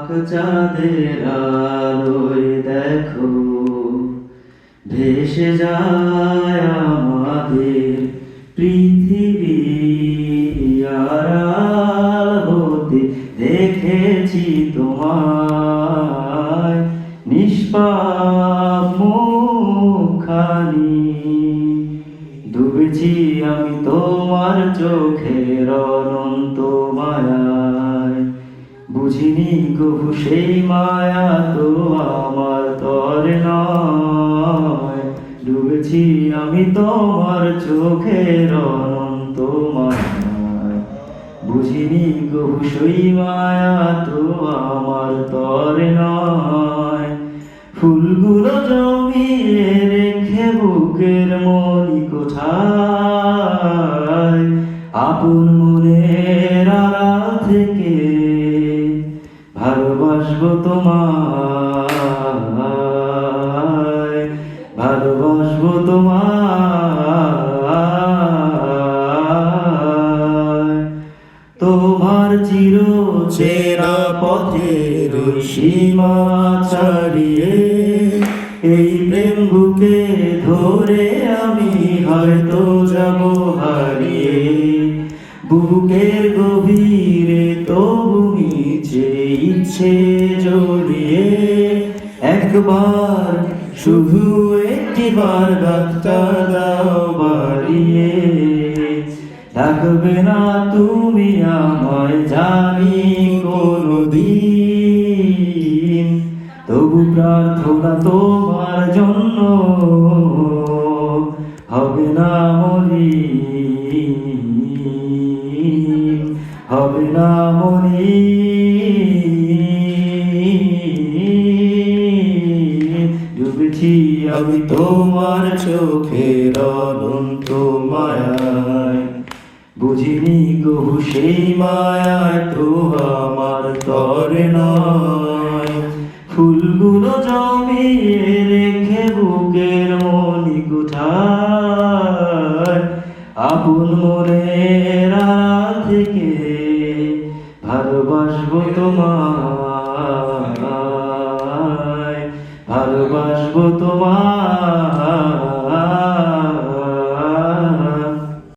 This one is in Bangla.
পাক চাঁদের আলোয় দেখো ভেসে যায় আমাদের পৃথিবী। আড়াল হতে দেখেছি তোমায় নিষ্পাপ মুখখানি। ডুবেছি আমি তোমার চোখের অনন্ত মায়ায়, বুঝিনি কবু সেই মায়া তো আমার তরে নয়। ডুবেছি আমি তোমার চোখের অনন্ত মায়ায়, বুঝিনি কবু সেই মায়া তো আমার তরে নয়। ফুলগুলো জমিয়ে রেখে বুকের মনি কোঠায়, আপন মনের আড়াল থেকে ভালোবাসবো তোমায়, ভালোবাসবো তোমায়। তোমার চির চেনা পথের সীমা ছাড়িয়ে এই প্রেম বুকে ধরে আমি হয়তো যাব হারিয়ে। বুকের গভীরে তবু মিছে ইচ্ছে জড়িয়ে, একবার শুধু একটিবার ডাকটা দাও বাড়িয়ে। ডাকবে না তুমি আমায় জানি কোনদিন, তবু প্রার্থনা তোমার জন্য হবে না মলিন, হবে না মলিন। ডুবেছি আমি তোমার চোখের অনন্ত মায়ায়, বুঝিনি কবু সেই মায়ায় তো আমার তরে নয়। ফুলগুলো জমিয়ে রেখে বুকের মনি কোঠায়, আপন মনের আড়াল থেকে ভালোবাসবো তোমায়, ভালোবাসবো তোমায়।